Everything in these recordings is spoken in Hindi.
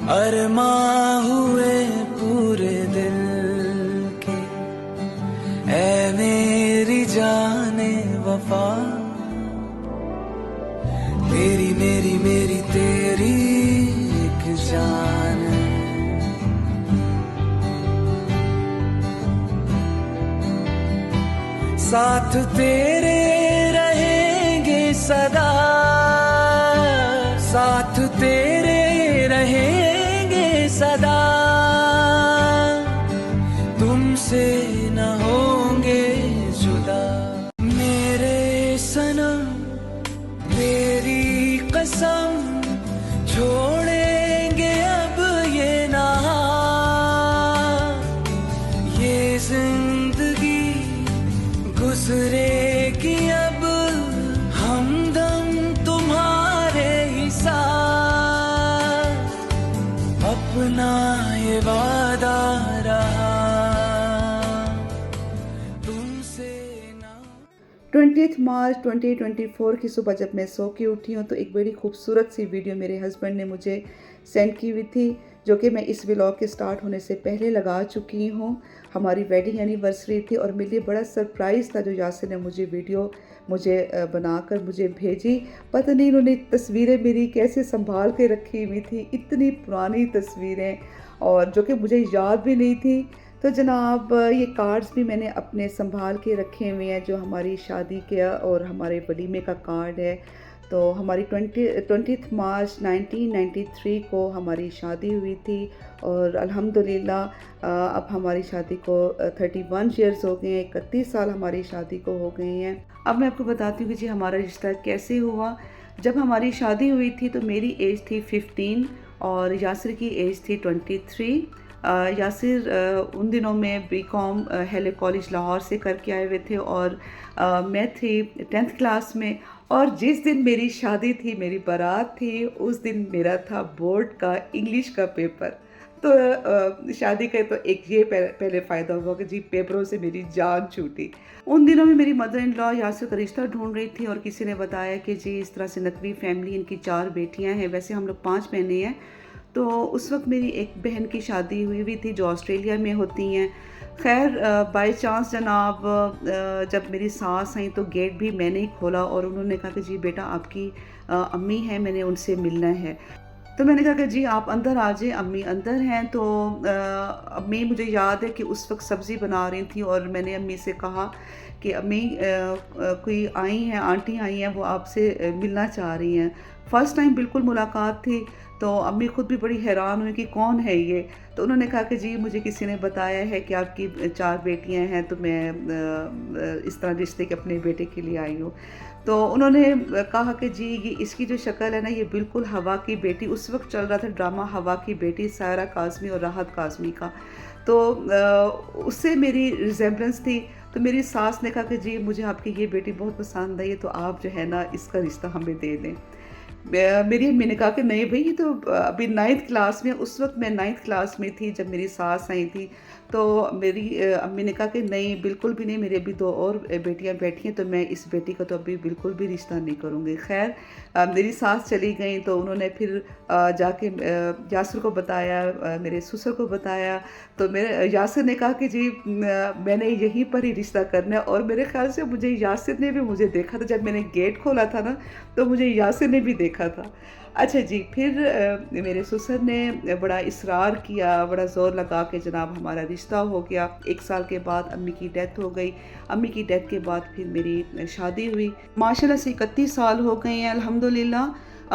अरमां हुए पूरे दिल के, ऐ मेरी जाने वफा, तेरी मेरी मेरी तेरी एक जान। साथ तेरे रहेंगे सदा, साथ तेरे रहेंगे सदा, तुमसे न होंगे जुदा। मेरे सनम तेरी कसम, छोड़ेंगे अब ये नाम, ये जिंदगी गुजरेगी अब हमदम तुम्हारे ही साथ, अपना ये वादा रहा तुमसे ना। 20 मार्च 2024 की सुबह जब मैं सो के उठी हूँ तो एक बड़ी खूबसूरत सी वीडियो मेरे हस्बैंड ने मुझे सेंड की हुई थी, जो कि मैं इस व्लॉग के स्टार्ट होने से पहले लगा चुकी हूँ। हमारी वेडिंग एनिवर्सरी थी और मेरे लिए बड़ा सरप्राइज़ था जो यासिर ने वीडियो बनाकर मुझे भेजी। पता नहीं इन्होंने तस्वीरें मेरी कैसे संभाल के रखी हुई थी, इतनी पुरानी तस्वीरें, और जो कि मुझे याद भी नहीं थी। तो जनाब ये कार्ड्स भी मैंने अपने संभाल के रखे हुए हैं, जो हमारी शादी के और हमारे वलीमे का कार्ड है। तो हमारी 20 मार्च 1993 को हमारी शादी हुई थी और अल्हम्दुलिल्लाह अब हमारी शादी को 31 ईयर्स हो गए हैं, 31 साल हमारी शादी को हो गए हैं। अब मैं आपको बताती हूँ कि जी हमारा रिश्ता कैसे हुआ। जब हमारी शादी हुई थी तो मेरी एज थी 15 और यासिर की एज थी 23। यासिर उन दिनों में बीकॉम हेले कॉलेज लाहौर से करके आए हुए थे और मैं थी 10th क्लास में। और जिस दिन मेरी शादी थी, मेरी बारात थी, उस दिन मेरा था बोर्ड का इंग्लिश का पेपर। तो शादी का तो एक ये पहले फ़ायदा हुआ कि जी पेपरों से मेरी जान छूटी। उन दिनों में मेरी मदर इन लॉ यासिर का रिश्ता ढूंढ रही थी और किसी ने बताया कि जी इस तरह से नकवी फैमिली, इनकी 4 बेटियां हैं, वैसे हम लोग 5 बहनें हैं। तो उस वक्त मेरी एक बहन की शादी हुई थी जो ऑस्ट्रेलिया में होती हैं। खैर बाय चांस जनाब जब मेरी सास आई तो गेट भी मैंने ही खोला और उन्होंने कहा कि जी बेटा आपकी अम्मी हैं, मैंने उनसे मिलना है। तो मैंने कहा कि जी आप अंदर आ जाए, अम्मी अंदर हैं। तो अम्मी, मुझे याद है कि उस वक्त सब्ज़ी बना रही थी और मैंने अम्मी से कहा कि अम्मी कोई आई हैं, आंटी आई हैं, वो आपसे मिलना चाह रही हैं। फ़र्स्ट टाइम बिल्कुल मुलाकात थी। तो अम्मी ख़ुद भी बड़ी हैरान हुई कि कौन है ये। तो उन्होंने कहा कि जी मुझे किसी ने बताया है कि आपकी 4 बेटियां हैं, तो मैं इस तरह रिश्ते के अपने बेटे के लिए आई हूँ। तो उन्होंने कहा कि जी ये इसकी जो शक्ल है ना, ये बिल्कुल हवा की बेटी, उस वक्त चल रहा था ड्रामा हवा की बेटी, सायरा काज़मी और राहत काज़मी का, तो उससे मेरी रिजेम्बलेंस थी। तो मेरी सास ने कहा कि जी मुझे आपकी ये बेटी बहुत पसंद आई है, तो आप जो है ना इसका रिश्ता हमें दे दें। मेरी अम्मी ने कहा कि नहीं भाई, ये तो अभी 9th क्लास में, उस वक्त मैं 9th क्लास में थी जब मेरी सास आई थी। तो मेरी अम्मी ने कहा कि नहीं बिल्कुल भी नहीं, मेरी अभी 2 और बेटियां बैठी हैं, तो मैं इस बेटी का तो अभी बिल्कुल भी रिश्ता नहीं करूँगी। खैर मेरी सास चली गई तो उन्होंने फिर जाके यासिर को बताया, मेरे ससुर को बताया। तो मेरे यासिर ने कहा कि जी मैंने यहीं पर ही रिश्ता करना है। और मेरे ख्याल से मुझे यासिर ने भी मुझे देखा था, जब मैंने गेट खोला था ना तो मुझे यासिर ने भी देखा था। अच्छा जी, फिर मेरे ससुर ने बड़ा इसरार किया, बड़ा ज़ोर लगा के जनाब हमारा रिश्ता हो गया। 1 साल के बाद अम्मी की डेथ हो गई। अम्मी की डेथ के बाद फिर मेरी शादी हुई। माशाल्लाह से 31 साल हो गए हैं अल्हम्दुलिल्लाह।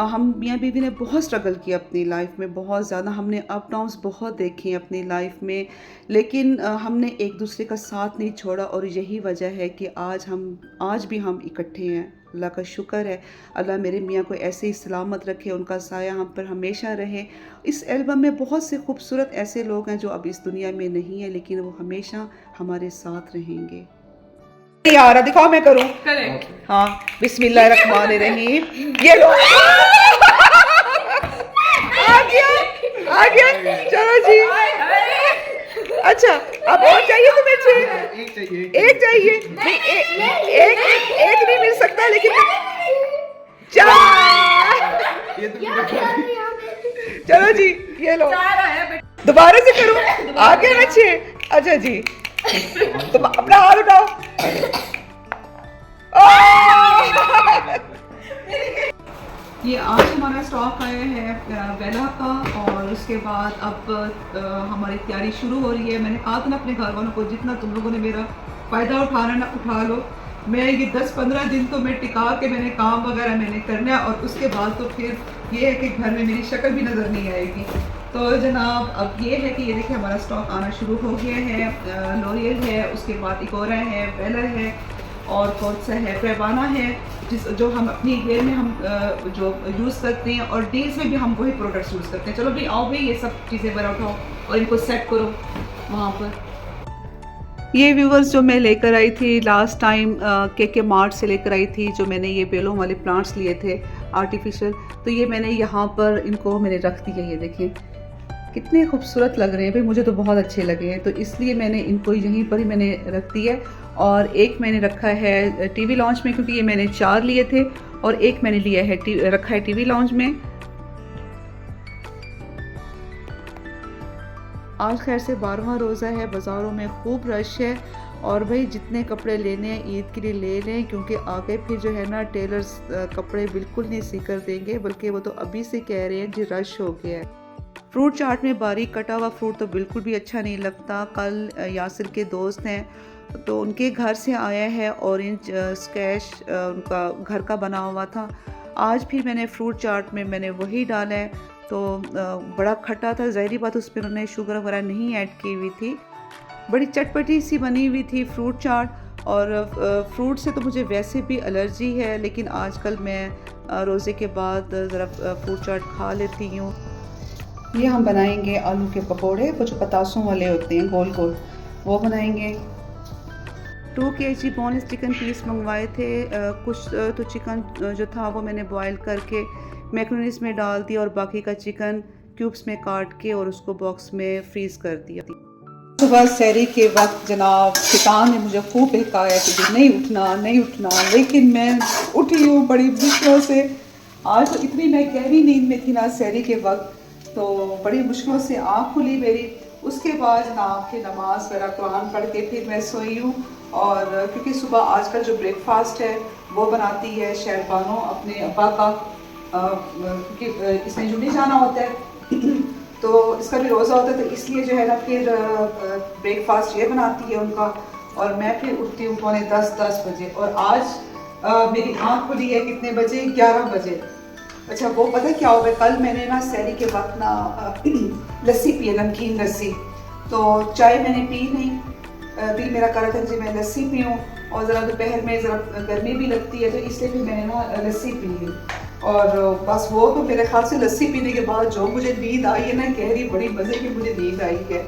हम मियाँ बीवी ने बहुत स्ट्रगल किया अपनी लाइफ में, बहुत ज़्यादा हमने अप डाउन्स बहुत देखे हैं अपनी लाइफ में, लेकिन हमने एक दूसरे का साथ नहीं छोड़ा और यही वजह है कि आज भी हम इकट्ठे हैं। अल्लाह का शुक्र है। अल्लाह मेरे मियाँ को ऐसे ही सलामत रखे, उनका साया हम पर हमेशा रहे। इस एल्बम में बहुत से खूबसूरत ऐसे लोग हैं जो अब इस दुनिया में नहीं है, लेकिन वो हमेशा हमारे साथ रहेंगे। यार दिखाओ, मैं करूं? हाँ, बिस्मिल्लाहिर्रहमानिर्रहीम। ये लो आ गया। चलो जी। अच्छा, अब और चाहिए तुम्हें? एक चाहिए नहीं, एक नहीं मिल सकता, लेकिन ये चलो जी ये लो, दोबारा से करूं, आगे ना छे। अच्छा जी, तुम अपना हाथ उठाओ। ये आज हमारा स्टॉक आया है बेला का, और उसके बाद अब हमारी तैयारी शुरू हो रही है। मैंने कहा था ना अपने घर वालों को, जितना तुम लोगों ने मेरा फ़ायदा उठाना ना उठा लो। मैं ये 10-15 दिन तो मैं टिका के मैंने काम वगैरह मैंने करना है, और उसके बाद तो फिर ये है कि घर में मेरी शक्ल भी नज़र नहीं आएगी। तो जनाब अब ये है कि ये देखिए हमारा स्टॉक आना शुरू हो गया है। लॉरियल है, उसके बाद इकोरा है, बेला है, और कौन सा है, पैवाना है, जो हम अपनी हेयर में हम जो यूज़ करते हैं, और डेज में भी हम वही प्रोडक्ट्स यूज़ करते हैं। चलो भाई आओ भाई, ये सब चीज़ें बना उठाओ और इनको सेट करो वहाँ पर। ये व्यूवर्स जो मैं लेकर आई थी लास्ट टाइम के मार्ट से लेकर आई थी, जो मैंने ये बेलों वाले प्लांट्स लिए थे आर्टिफिशियल, तो ये मैंने यहाँ पर इनको मैंने रख दिया। ये देखिए कितने खूबसूरत लग रहे हैं भाई, मुझे तो बहुत अच्छे लगे हैं, तो इसलिए मैंने इनको यहीं पर ही मैंने रख दिया। और एक मैंने रखा है टीवी लॉन्च में, क्योंकि ये मैंने 4 लिए थे, और एक मैंने लिया है रखा है टीवी लॉन्च में। आज खैर से 12वां रोज़ा है, बाज़ारों में खूब रश है, और भाई जितने कपड़े लेने हैं ईद के लिए ले लें, क्योंकि आगे फिर जो है ना टेलर्स कपड़े बिल्कुल नहीं सी कर देंगे, बल्कि वो तो अभी से कह रहे हैं जी रश हो गया है। फ्रूट चाट में बारीक कटा हुआ फ्रूट तो बिल्कुल भी अच्छा नहीं लगता। कल यासिर के दोस्त हैं तो उनके घर से आया है ऑरेंज स्कैश, उनका घर का बना हुआ था। आज फिर मैंने फ्रूट चाट में मैंने वही डाला है, तो बड़ा खट्टा था, ज़ाहिरी बात उसमें उन्होंने शुगर वगैरह नहीं ऐड की हुई थी। बड़ी चटपटी सी बनी हुई थी फ्रूट चाट, और फ्रूट से तो मुझे वैसे भी एलर्जी है, लेकिन आजकल मैं रोज़े के बाद ज़रा फ्रूट चाट खा लेती हूँ। ये हम बनाएंगे आलू के पकोड़े, कुछ पतासों वाले होते हैं गोल गोल, वो बनाएंगे। 2 kg बोनलेस चिकन पीस मंगवाए थे। कुछ तो चिकन जो था वो मैंने बॉयल करके मैक्रोनीस में डाल दिया, और बाकी का चिकन क्यूब्स में काट के और उसको बॉक्स में फ्रीज़ कर दिया। सुबह सहरी के वक्त जनाब शैतान ने मुझे खूब बहकाया कि नहीं उठना नहीं उठना, लेकिन मैं उठी हूँ बड़ी मुश्किलों से। आज तो इतनी मैं गहरी नींद में थी ना सहरी के वक्त, तो बड़ी मुश्किलों से आँख खुली मेरी। उसके बाद जनाब फिर नमाज वगैरह कुरान पढ़ के फिर मैं सोई हूँ। और क्योंकि सुबह आजकल जो ब्रेकफास्ट है वो बनाती है शहरबानो अपने अब्बा का, क्योंकि इसमें जुड़ी जाना होता है तो इसका भी रोज़ा होता है, तो इसलिए जो है ना फिर ब्रेकफास्ट ये बनाती है उनका, और मैं फिर उठती हूँ 9:45-10 बजे। और आज मेरी आँख खुली है कितने बजे, 11 बजे। अच्छा वो पता है क्या हो गया, कल मैंने ना सहरी के वक्त ना लस्सी पी, नमकीन लस्सी, तो चाय मैंने पी नहीं। दिल मेरा कर रहा था कि मैं लस्सी पीऊँ, और ज़रा दोपहर में ज़रा गर्मी भी लगती है, तो इसलिए फिर मैंने ना लस्सी पी ली। और बस वो तो मेरे ख्याल से लस्सी पीने के बाद जो मुझे नींद आई है ना गहरी, बड़ी मज़े की मुझे नींद आई है।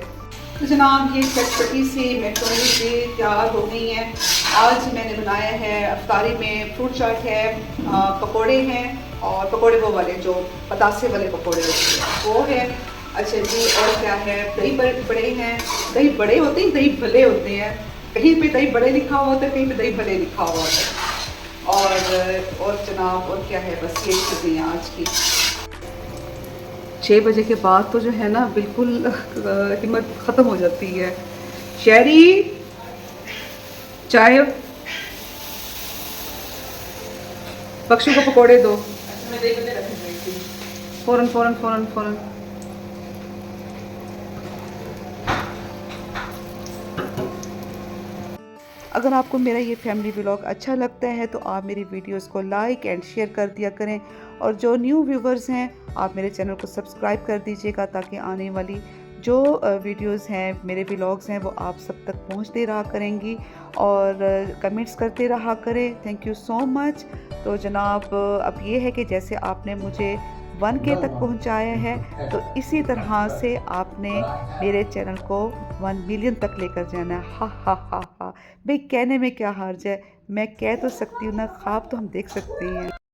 तो जनाब ये चटपटी सी मैक्रोनी से तैयार हो गई है। आज मैंने बनाया है अफ्तारी में फ्रूट चाट है, पकोड़े हैं, और पकोड़े वो वाले जो पतासे वाले पकोड़े होते हैं वो है। अच्छा जी, और क्या है, दही बड़े हैं। दही बड़े होते हैं, दही भले होते हैं, कहीं पे दही बड़े लिखा हुआ होता है, कहीं पे दही भले लिखा हुआ होता है। और जनाब और क्या है, बस ये चीज़ें हैं आज की। 6 बजे के बाद तो जो है ना बिल्कुल हिम्मत ख़त्म हो जाती है। शहरी चाय, पक्षी को पकोड़े दो, फ़ौरन फ़ौरन फ़ौरन फ़ौरन। अगर आपको मेरा ये फैमिली व्लॉग अच्छा लगता है तो आप मेरी वीडियोस को लाइक एंड शेयर कर दिया करें, और जो न्यू व्यूवर्स हैं आप मेरे चैनल को सब्सक्राइब कर दीजिएगा, ताकि आने वाली जो वीडियोस हैं, मेरे व्लॉग्स हैं, वो आप सब तक पहुंचते रहा करेंगी, और कमेंट्स करते रहा करें। Thank you so much. तो जनाब अब ये है कि जैसे आपने मुझे 1K तक पहुंचाया है, तो इसी तरह से आपने मेरे चैनल को 1 मिलियन तक लेकर जाना है। हा हा हा हा, भाई कहने में क्या हार्ज है, मैं कह तो सकती हूँ ना, ख्वाब तो हम देख सकते हैं।